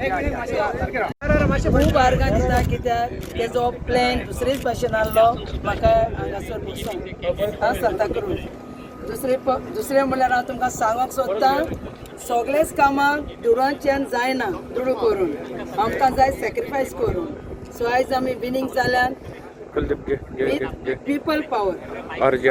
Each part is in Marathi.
खूब आर्गां दिता कित्याक तेजो प्लॅन दुसरेच भाशेन आहलो म्हाका हांगासर बसून हांव सांताक्रूज दुसरें म्हणल्यार हांव तुमकां सांगूंक सोदतां सगळेच कामां दुरांच्यान जायना दुडू करून आमकां जाय सॅक्रिफायस करून सो आयज आमी विनींग जाल्यान पीपल पावर आरजी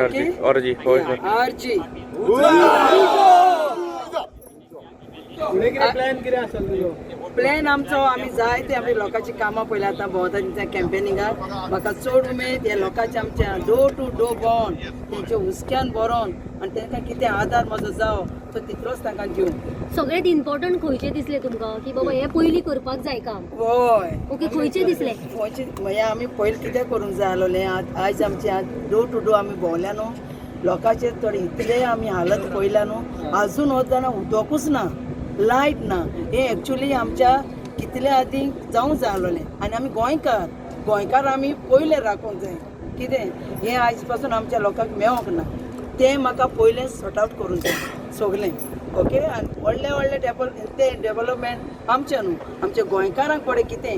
प्लॅन आमचो आमी जाय ते आमी लोकांची कामां पळयल्या आतां भोंवता तेंच्या कॅम्पेनिंगाक म्हाका चड उमेद हे लोकांचे आमच्या डोर टू डोर भोंवन तेंचे हुस्क्यान बरोवन आनी तांकां कितें आदार म्हजो जावं तो तितलोच तांकां दिवं. सगळ्यात इम्पॉर्टंट खंयचे दिसले तुमकां की बाबा हे पयलीं करपाक जाय काम? हय ओके, खंयचे दिसले? म्हणजे आमी पयलीं कितें करूंक जाय आसलोलें आयज आमचे डोर टू डोर आमी भोंवल्या न्हू लोकांचे थोडे इतले आमी हालत पळयल्या न्हू आजून हो जाणा उदकूच ना लायट ना हे एक्चुली आमच्या कितले आदीं जावंक जाय आसलोलें आनी आमी गोंयकार आमी पयले राखूंक जाय कितें हें आयज पासून आमच्या लोकांक मेळोंक ना तें म्हाका पयलें सॉर्ट आवट करूंक जाय सगळें ओके आनी व्हडले तें डेव्हलपमेंट आमचें न्हू आमच्या गोंयकारांक पळय कितें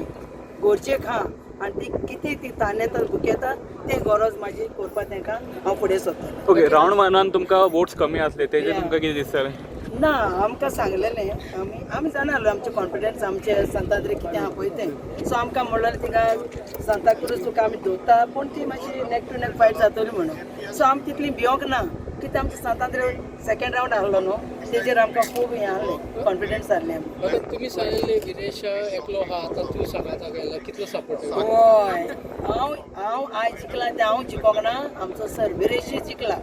घरचें खा आनी ती कितें ती तानेतर भुकेता तें गरज म्हाजी करपाक तांकां हांव फुडें सोदतां. ओके, रावंड मानान तुमकां वोट्स कमी आसले तेजे तुमकां कितें दिसतालें? ना आमकां सांगलेलें आमी जाणालो आमचें कॉन्फिडन्स आमचें सांताद्री कितें आहा पळय तें सो आमकां म्हणलें थिंगा सांताक्रूज तुका आमी दवरता पूण ती मातशी नेक टू नेक फायट जातली म्हणून सो आमी तितली भियोंक ना कित्याक आमचें सांताद्री सेकंड रावंड आहलो न्हू तेजेर आमकां खूब हें आहलें कॉन्फिडन्स आहलें आमी. तुमी सांगलेले गिरीश एकलो आहा आतां तूं सांगात गेला कितलो सपोर्ट? हय हांव आयज जिखला तें हांव जिखोंक ना आमचो सर बिरेशी जिखला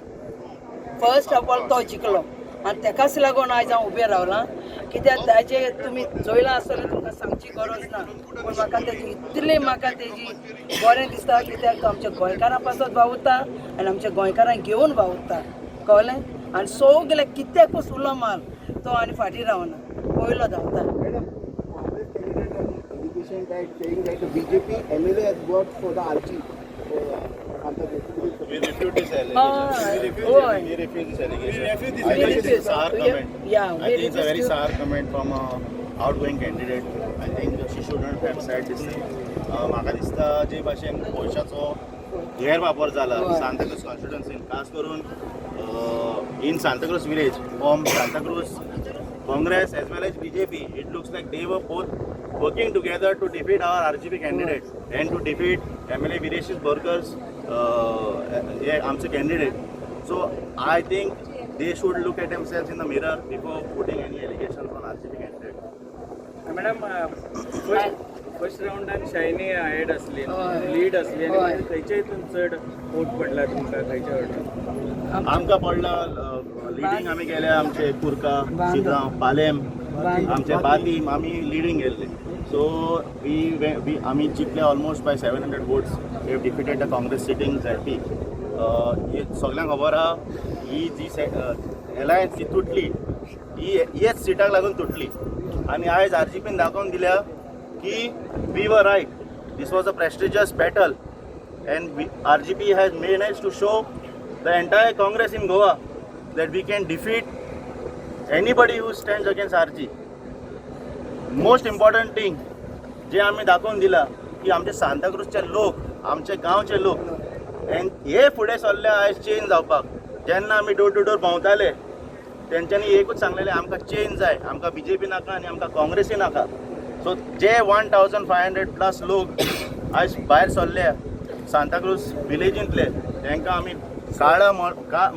फर्स्ट ऑफ ऑल तो जिखलो आनी तेकाच लागून आयज हांव उबें रावलां कित्याक ताजे तुमी चोयलां आसतलें तुमकां सांगची गरज ना पूण म्हाका तेजी इतलें म्हाका तेजी बरें दिसता कित्याक तो आमच्या गोंयकारां पासत वावुरता आनी आमच्या गोंयकारांक घेवन वावुरता कळ्ळें आनी सगळे कित्याकूच उलो माल तो आनी फाटीं रावना पयलो धांवता. saying that the BJP MLA has worked for the RG. We refute this allegation. We refuse this allegation. I think it's a sour comment. I think it's a very sour comment from an outgoing candidate. I think she shouldn't have said this thing. म्हाका दिसता जे भाशेन पयशाचो गैरवापर जाला सांताक्रूज कॉन्स्टिट्युएन्सीन खास करून in Santa Cruz village from Santa Cruz Congress as well as BJP, it looks like they were both working together to defeat our RGP candidate and to defeat MLA Vireshis Borkar's candidate. So I think they should look at themselves in the mirror before putting any allegations on RGP candidate. Madam first राउंडान शायनी हेड असली लीड असली आनी खंयच्या हितून चड वोट पडला तुमकां खंयच्या वाटेन? आमकां पडला लिडींग आमी गेले आमचे कुर्का शिगांव पालेम आमचे बातीम आमी लिडींग गेल्ले सो वी आमी जिखले almost by 700 votes. We have defeated the Congress sitting ZP. सगळ्यांक खबर आहा ही जी एलायन्स ही तुटली ही हेच सिटाक लागून तुटली आनी आयज आरजीपीन दाखोवन दिल्या की we were right. This was a prestigious battle and RGP has managed to show the entire Congress in Goa that we can defeat anybody who stands against RG. Most important thing जे आम्ही दाखवून दिला की आमचे सांताक्रूजचे लोक आमचे गांवचे लोक हे फुडें सरले आयज चेंज जावपाक. जेन्ना आमी डोर टू डोर भोंवताले तेंच्यांनी एकूच सांगलेलें आमकां चेंज जाय आमकां BJP नाका आनी आमकां काँग्रेसी नाका. सो जे 1500+ लोक आयज भायर सरले सांताक्रूज विलेजींतले तांकां आमी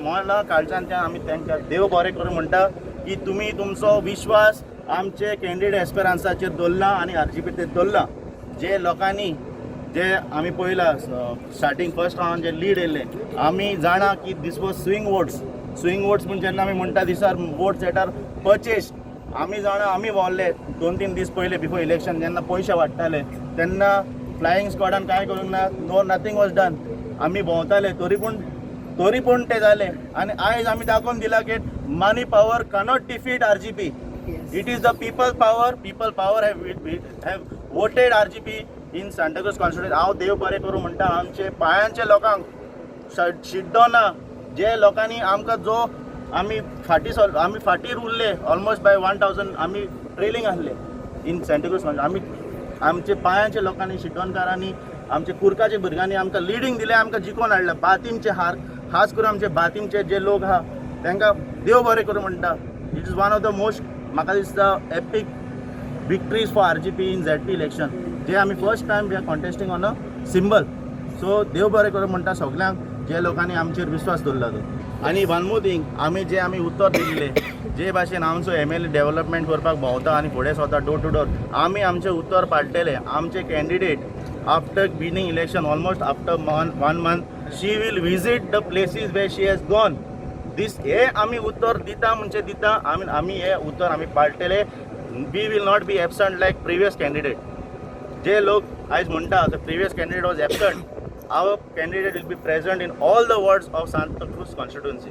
मोला काळजांतल्यान आमी तांकां देव बरें करूं म्हणटा की तुमी तुमचो विश्वास आमचे कॅन्डिडेट एस्पेरांसाचेर दवरला आनी RGPचेर दवरला. जे लोकांनी जे आमी पळयलां स्टार्टींग फर्स्ट राउंड जे लीड येयल्ले आमी जाणा की दीस वॉज स्विंग वोट्स म्हणजे जेन्ना आमी म्हणटा दिसार वोट्स दॅट आर परचेस्ड आमी जाणा आमी भोंवले 2-3 दीस पयले बिफोर इलेक्शन जेन्ना पयशे वाडटाले तेन्ना फ्लायींग स्क्वॉडान काय करूंक ना नथींग वॉज डन. आमी भोंवताले तरी पूण ते जाले आनी आयज आमी दाखोवन दिला की money power cannot defeat RGP. It is the people power have voted RGP in Santacruz constituency. हांव देव बरें करूं म्हणटा आमचे पांयांचे लोकांक शिड्डो ना जे लोकांनी आमकां जो आमी फाटीर उरले ऑलमोस्ट बाय 1000 आमी ट्रेलिंग आहले इन सेंटिक्रूज आमी आमचे पांयांच्या लोकांनी शिटोणकारांनी आमचे कुर्काच्या भुरग्यांनी आमकां लिडींग दिलें आमकां जिखोवन हाडलें बातीमचे खास करून आमचे बातीमचे जे लोक आहा तांकां देव बरें करूं म्हणटा it is one of the most म्हाका दिसता epic victories for RGP in ZP election जे आमी first time we are contesting on a symbol so देव बरें करूं म्हणटा सगल्यांक जे लोकांनी आमचेर विश्वास दवरला तो आनी वन मोर थिंग आमी उत्तर दिल्ले जे भाशेन आमचो MLA डेव्हलपमेंट करपाक भोंवता आनी फुडें सरता डोर टू डोर आमी आमचें उत्तर पाडटले आमचे candidate after winning election almost after 1 month she will visit the places where she has gone हे आमी उत्तर दिता म्हणजे दिता आमी हे उत्तर आमी पाडटले we will not be absent like previous candidate जे लोक आयज म्हणटा the previous candidate was absent our candidate will be present in all the wards of Santacruz constituency